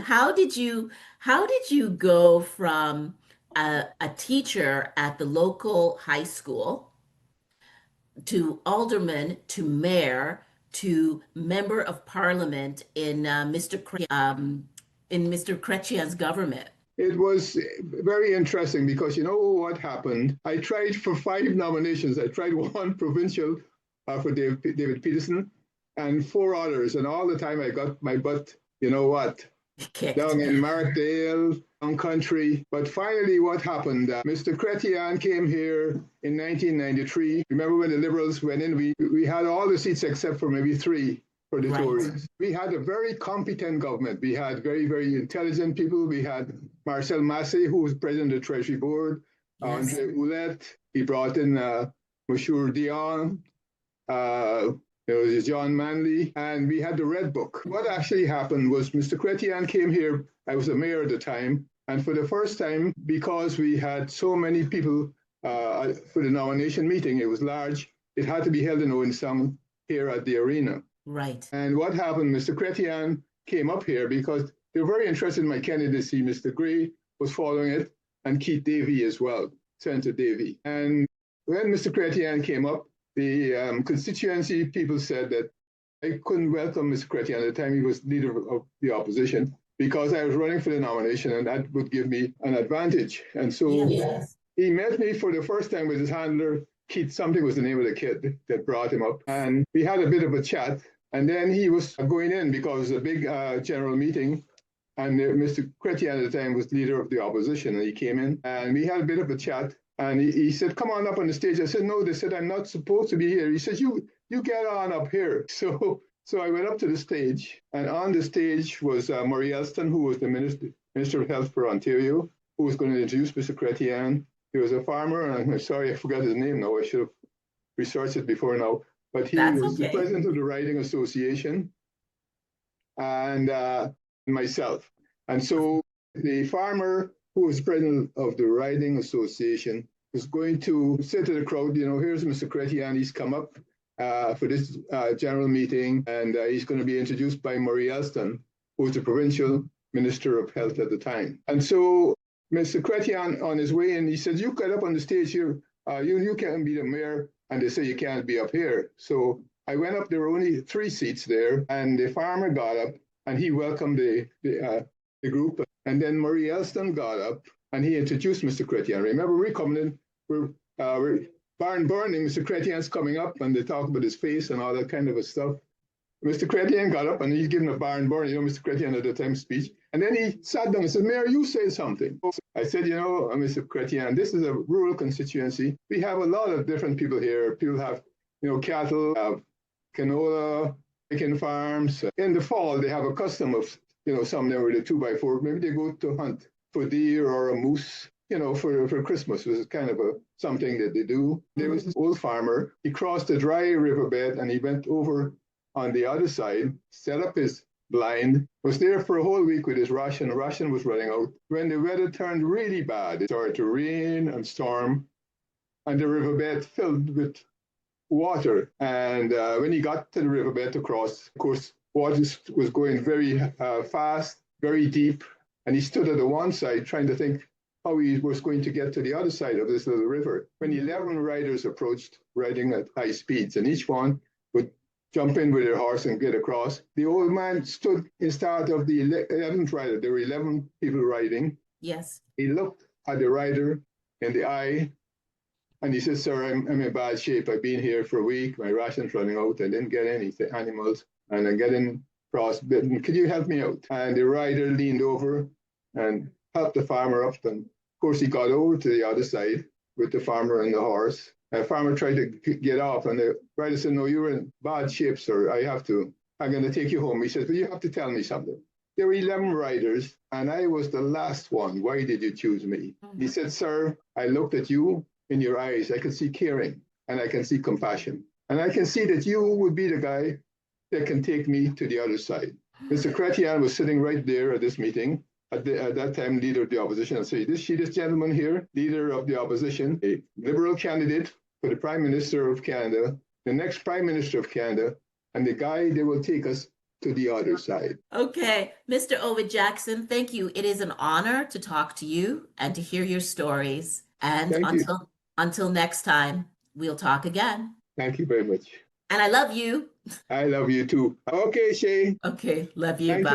how did you go from a teacher at the local high school to alderman to mayor to member of parliament in Mr. Chrétien's government? It was very interesting because you know what happened? I tried for 5 nominations. I tried one provincial for David Peterson and 4 others. And all the time I got my butt, you know what, Kicked. down in Markdale, on country. But finally, what happened? Mr. Chrétien came here in 1993. Remember when the Liberals went in? We had all the seats except for maybe 3 for the Right. Tories. We had a very competent government. We had very, very intelligent people. We had Marcel Massé, who was president of the Treasury Board, Yes. Andre Ouellette. He brought in Monsieur Dion. There was John Manley, and we had the Red Book. What actually happened was Mr. Chrétien came here. I was a mayor at the time, and for the first time, because we had so many people for the nomination meeting, it was large, it had to be held in Owen Sound here at the arena. Right. And what happened, Mr. Chrétien came up here because they were very interested in my candidacy. Mr. Gray was following it, and Keith Davey as well, Senator Davey. And when Mr. Chrétien came up, the constituency people said that I couldn't welcome Mr. Chrétien at the time he was leader of the opposition because I was running for the nomination and that would give me an advantage. And so Yes. he met me for the first time with his handler, Keith, something was the name of the kid that brought him up. And we had a bit of a chat. And then he was going in because it was a big general meeting. And Mr. Chrétien at the time was leader of the opposition. And he came in and we had a bit of a chat. And he said, come on up on the stage. I said, no, they said, I'm not supposed to be here. He said, you get on up here. So I went up to the stage. And on the stage was Murray Elston, who was the Minister of Health for Ontario, who was going to introduce Mr. Chrétien. He was a farmer. And I'm sorry, I forgot his name now. I should have researched it before now. But he was the president of the Riding Association and myself. And so the farmer who was president of the Riding Association was going to say to the crowd, you know, here's Mr. Chrétien, he's come up for this general meeting, and he's going to be introduced by Murray Elston, who was the provincial minister of health at the time. And so Mr. Chrétien, on his way in, he said, you get up on the stage here, you can't be the mayor, and they say you can't be up here. So I went up, there were only 3 seats there, and the farmer got up, and he welcomed the group. And then Murray Elston got up and he introduced Mr. Chrétien. Remember, we're coming in, we're barn burning, Mr. Chrétien's coming up and they talk about his face and all that kind of a stuff. Mr. Chrétien got up and he's giving a barn burn, you know, Mr. Chrétien at the time speech. And then he sat down and said, Mayor, you say something. I said, you know, Mr. Chrétien, this is a rural constituency. We have a lot of different people here. People have, you know, cattle, canola, chicken farms. In the fall, they have a custom of, you know, some of them with a 2x4, maybe they go to hunt for deer or a moose, you know, for Christmas. It was kind of something that they do. There was this old farmer. He crossed a dry riverbed and he went over on the other side, set up his blind, was there for a whole week with his ration. The ration was running out. When the weather turned really bad, it started to rain and storm, and the riverbed filled with water. And when he got to the riverbed to cross, of course, water was going very fast, very deep, and he stood at the one side trying to think how he was going to get to the other side of this little river. When 11 riders approached riding at high speeds, and each one would jump in with their horse and get across, the old man stood instead of the 11th rider. There were 11 people riding. Yes. He looked at the rider in the eye, and he said, sir, I'm in bad shape. I've been here for a week. My ration's running out. I didn't get any animals. And I'm getting frostbitten. Could you help me out? And the rider leaned over and helped the farmer up. And of course, he got over to the other side with the farmer and the horse. And the farmer tried to get off. And the rider said, no, you're in bad shape, sir. I'm going to take you home. He said, but you have to tell me something. There were 11 riders, and I was the last one. Why did you choose me? He said, sir, I looked at you in your eyes. I could see caring, and I can see compassion. And I can see that you would be the guy that can take me to the other side. Mr. Chrétien was sitting right there at this meeting, at that time leader of the opposition, and say, this gentleman here, leader of the opposition, a Liberal candidate for the Prime Minister of Canada, the next Prime Minister of Canada, and the guy that will take us to the other side. Okay, Mr. Ovid Jackson, thank you. It is an honor to talk to you and to hear your stories. And Thank you. until next time, we'll talk again. Thank you very much. And I love you. I love you too. Okay, Shay. Okay, love you. Thank Bye. you.